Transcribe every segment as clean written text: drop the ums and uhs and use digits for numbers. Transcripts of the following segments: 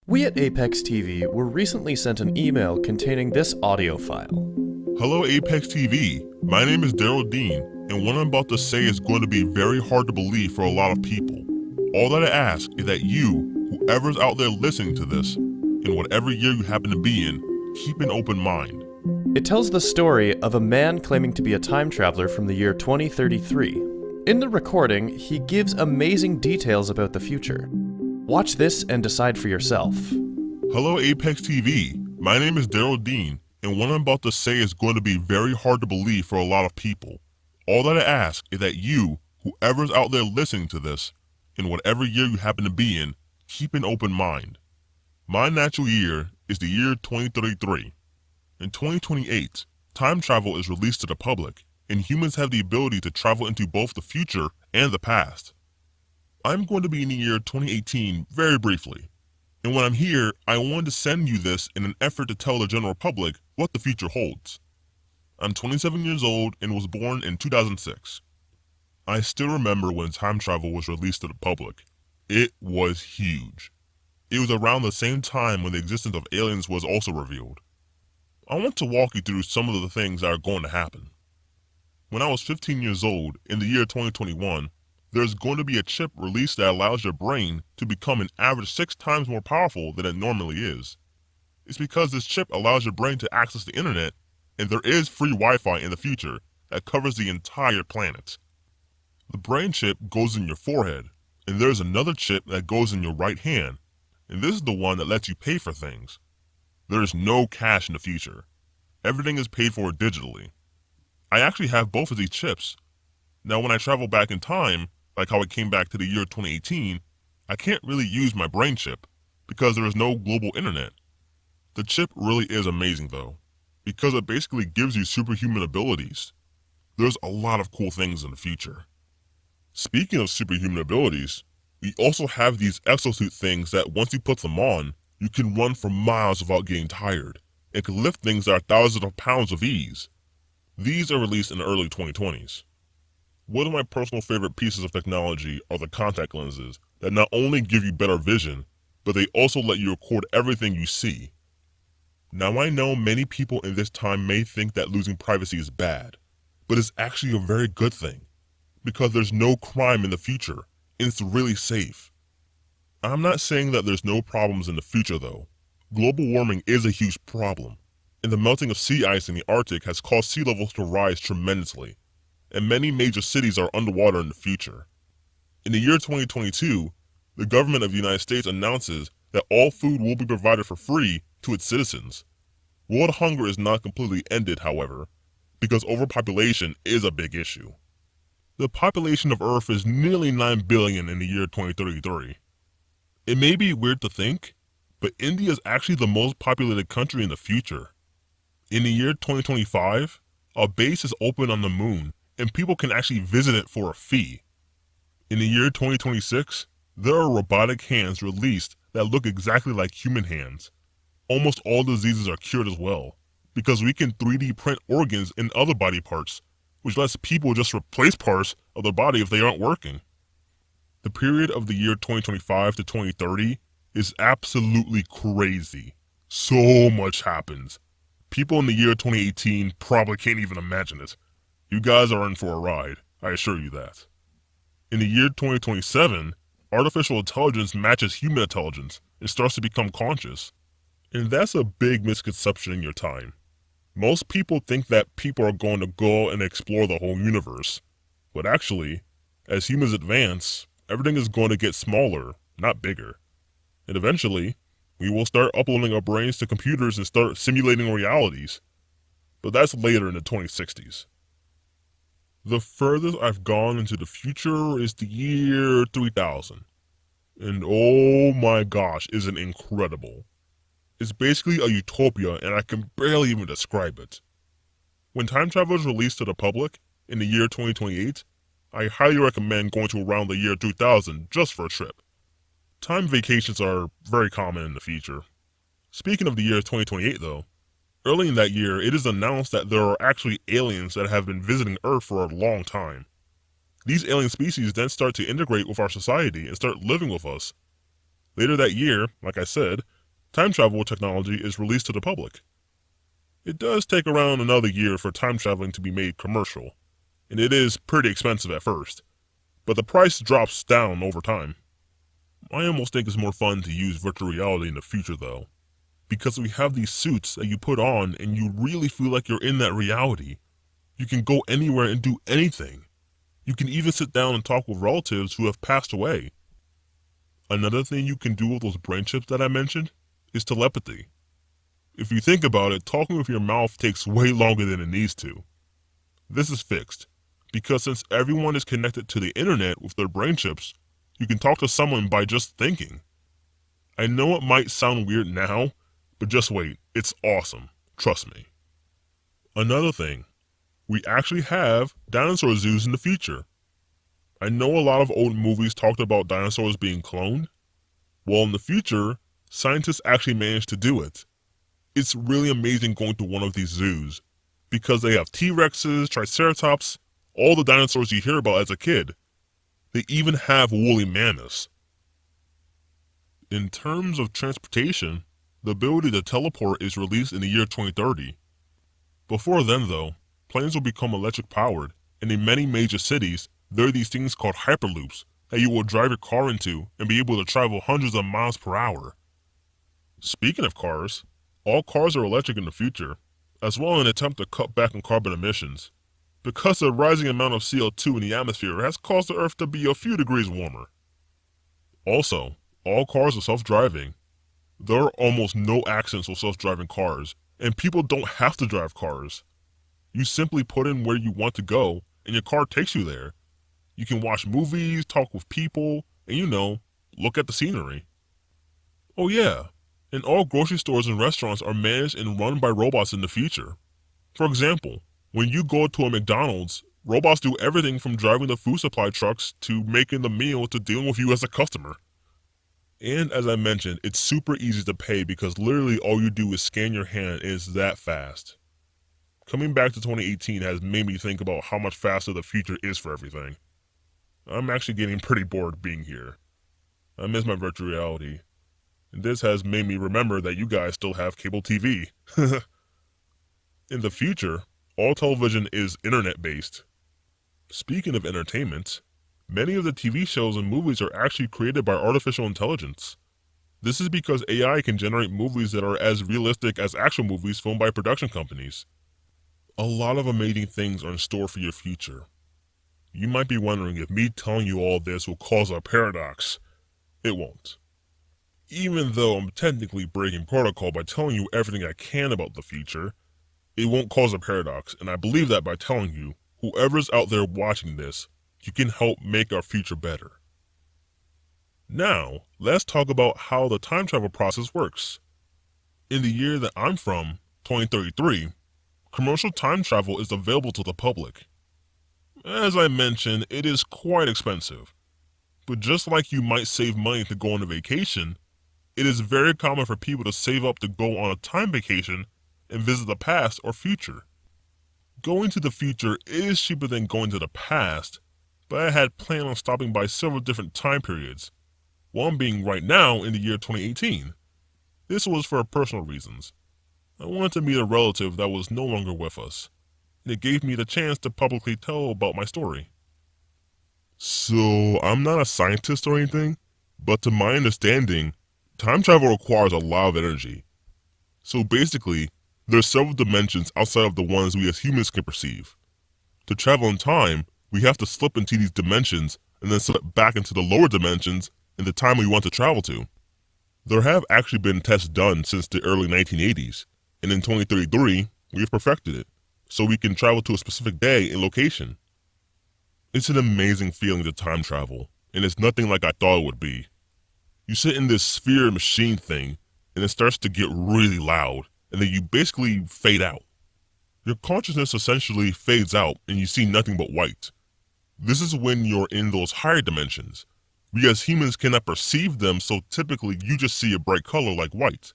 We at Apex TV were recently sent an email containing this audio file. Hello Apex TV, my name is Daryl Dean, and what I'm about to say is going to be very hard to believe for a lot of people. All that I ask is that you, whoever's out there listening to this, in whatever year you happen to be in, keep an open mind. It tells the story of a man claiming to be a time traveler from the year 2033. In the recording, he gives amazing details about the future. Watch this and decide for yourself. Hello Apex TV, my name is Daryl Dean, and what I'm about to say is going to be very hard to believe for a lot of people. All that I ask is that you, whoever's out there listening to this, in whatever year you happen to be in, keep an open mind. My natural year is the year 2033. In 2028, time travel is released to the public, and humans have the ability to travel into both the future and the past. I'm going to be in the year 2018 very briefly, and when I'm here, I wanted to send you this in an effort to tell the general public what the future holds. I'm 27 years old and was born in 2006. I still remember when time travel was released to the public. It was huge. It was around the same time when the existence of aliens was also revealed. I want to walk you through some of the things that are going to happen. When I was 15 years old, in the year 2021, there's going to be a chip released that allows your brain to become an average 6 times more powerful than it normally is. It's because this chip allows your brain to access the internet, and there is free Wi-Fi in the future that covers the entire planet. The brain chip goes in your forehead, and there's another chip that goes in your right hand, and this is the one that lets you pay for things. There is no cash in the future. Everything is paid for digitally. I actually have both of these chips. Now when I travel back in time, like how I came back to the year 2018, I can't really use my brain chip because there is no global internet. The chip really is amazing though, because it basically gives you superhuman abilities. There's a lot of cool things in the future. Speaking of superhuman abilities, we also have these exosuit things that once you put them on, you can run for miles without getting tired, and can lift things that are thousands of pounds with ease. These are released in the early 2020s. One of my personal favorite pieces of technology are the contact lenses that not only give you better vision, but they also let you record everything you see. Now I know many people in this time may think that losing privacy is bad, but it's actually a very good thing, because there's no crime in the future, and it's really safe. I'm not saying that there's no problems in the future though. Global warming is a huge problem, and the melting of sea ice in the Arctic has caused sea levels to rise tremendously, and many major cities are underwater in the future. In the year 2022, the government of the United States announces that all food will be provided for free to its citizens. World hunger is not completely ended, however, because overpopulation is a big issue. The population of Earth is nearly 9 billion in the year 2033. It may be weird to think, but India is actually the most populated country in the future. In the year 2025, a base is open on the moon, and people can actually visit it for a fee. In the year 2026, there are robotic hands released that look exactly like human hands. Almost all diseases are cured as well, because we can 3D print organs and other body parts, which lets people just replace parts of their body if they aren't working. The period of the year 2025 to 2030 is absolutely crazy. So much happens. People in the year 2018 probably can't even imagine it. You guys are in for a ride, I assure you that. In the year 2027, artificial intelligence matches human intelligence and starts to become conscious. And that's a big misconception in your time. Most people think that people are going to go and explore the whole universe. But actually, as humans advance, everything is going to get smaller, not bigger. And eventually, we will start uploading our brains to computers and start simulating realities. But that's later in the 2060s. The furthest I've gone into the future is the year 3000. And oh my gosh, is it incredible. It's basically a utopia and I can barely even describe it. When time travel is released to the public in the year 2028, I highly recommend going to around the year 2000 just for a trip. Time vacations are very common in the future. Speaking of the year 2028 though, early in that year it is announced that there are actually aliens that have been visiting Earth for a long time. These alien species then start to integrate with our society and start living with us. Later that year, like I said, time travel technology is released to the public. It does take around another year for time traveling to be made commercial, and it is pretty expensive at first, but the price drops down over time. I almost think it's more fun to use virtual reality in the future though, because we have these suits that you put on and you really feel like you're in that reality. You can go anywhere and do anything. You can even sit down and talk with relatives who have passed away. Another thing you can do with those brain chips that I mentioned is telepathy. If you think about it, talking with your mouth takes way longer than it needs to. This is fixed, because since everyone is connected to the internet with their brain chips, you can talk to someone by just thinking. I know it might sound weird now, but just wait, it's awesome, trust me. Another thing, we actually have dinosaur zoos in the future. I know a lot of old movies talked about dinosaurs being cloned. Well, in the future, scientists actually managed to do it. It's really amazing going to one of these zoos, because they have T-Rexes, Triceratops, all the dinosaurs you hear about as a kid. They even have woolly mammoths. In terms of transportation, the ability to teleport is released in the year 2030. Before then though, planes will become electric powered, and in many major cities, there are these things called hyperloops that you will drive your car into and be able to travel hundreds of miles per hour. Speaking of cars, all cars are electric in the future, as well in an attempt to cut back on carbon emissions, because the rising amount of CO2 in the atmosphere has caused the Earth to be a few degrees warmer. Also, all cars are self-driving. There are almost no accidents with self-driving cars, and people don't have to drive cars. You simply put in where you want to go, and your car takes you there. You can watch movies, talk with people, and look at the scenery. Oh yeah, and all grocery stores and restaurants are managed and run by robots in the future. For example, when you go to a McDonald's, robots do everything from driving the food supply trucks to making the meal to dealing with you as a customer. And as I mentioned, it's super easy to pay because literally all you do is scan your hand and it's that fast. Coming back to 2018 has made me think about how much faster the future is for everything. I'm actually getting pretty bored being here. I miss my virtual reality. And this has made me remember that you guys still have cable TV. In the future, all television is internet-based. Speaking of entertainment, many of the TV shows and movies are actually created by artificial intelligence. This is because AI can generate movies that are as realistic as actual movies filmed by production companies. A lot of amazing things are in store for your future. You might be wondering if me telling you all this will cause a paradox. It won't. Even though I'm technically breaking protocol by telling you everything I can about the future, it won't cause a paradox, and I believe that by telling you, whoever's out there watching this, you can help make our future better. Now, let's talk about how the time travel process works. In the year that I'm from, 2033, commercial time travel is available to the public. As I mentioned, it is quite expensive. But just like you might save money to go on a vacation, it is very common for people to save up to go on a time vacation and visit the past or future. Going to the future is cheaper than going to the past, but I had planned on stopping by several different time periods, one being right now in the year 2018. This was for personal reasons. I wanted to meet a relative that was no longer with us, and it gave me the chance to publicly tell about my story. So, I'm not a scientist or anything, but to my understanding, time travel requires a lot of energy. So basically, there are several dimensions outside of the ones we as humans can perceive. To travel in time, we have to slip into these dimensions and then slip back into the lower dimensions in the time we want to travel to. There have actually been tests done since the early 1980s, and in 2033, we have perfected it, so we can travel to a specific day and location. It's an amazing feeling to time travel, and it's nothing like I thought it would be. You sit in this sphere machine thing, and it starts to get really loud, and then you basically fade out. Your consciousness essentially fades out, and you see nothing but white. This is when you're in those higher dimensions. We as humans cannot perceive them, so typically you just see a bright color like white.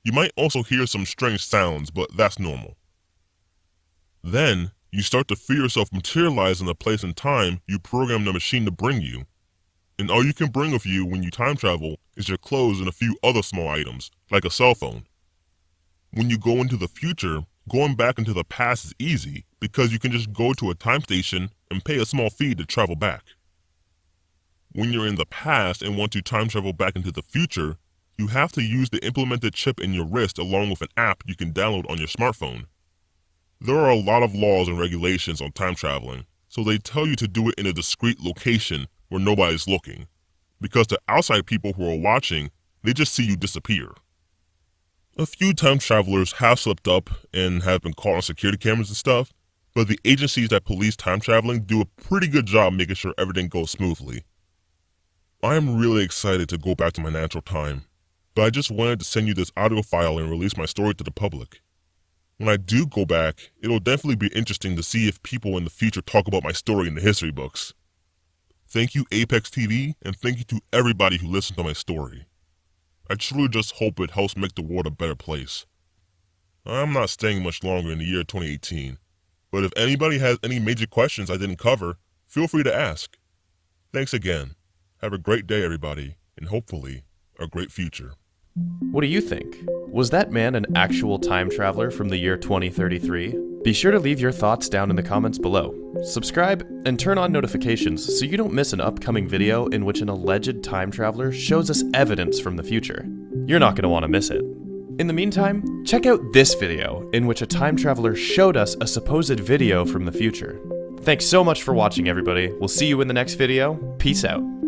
You might also hear some strange sounds, but that's normal. Then, you start to feel yourself materialize in the place and time you programmed the machine to bring you. And all you can bring with you when you time travel is your clothes and a few other small items, like a cell phone. When you go into the future, going back into the past is easy because you can just go to a time station and pay a small fee to travel back. When you're in the past and want to time travel back into the future, you have to use the implemented chip in your wrist along with an app you can download on your smartphone. There are a lot of laws and regulations on time traveling, so they tell you to do it in a discreet location where nobody's looking, because the outside people who are watching, they just see you disappear. A few time travelers have slipped up and have been caught on security cameras and stuff, but the agencies that police time traveling do a pretty good job making sure everything goes smoothly. I am really excited to go back to my natural time, but I just wanted to send you this audio file and release my story to the public. When I do go back, it'll definitely be interesting to see if people in the future talk about my story in the history books. Thank you Apex TV, and thank you to everybody who listened to my story. I truly just hope it helps make the world a better place. I'm not staying much longer in the year 2018, but if anybody has any major questions I didn't cover, feel free to ask. Thanks again. Have a great day, everybody, and hopefully, a great future. What do you think? Was that man an actual time traveler from the year 2033? Be sure to leave your thoughts down in the comments below. Subscribe and turn on notifications so you don't miss an upcoming video in which an alleged time traveler shows us evidence from the future. You're not going to want to miss it. In the meantime, check out this video in which a time traveler showed us a supposed video from the future. Thanks so much for watching, everybody. We'll see you in the next video. Peace out.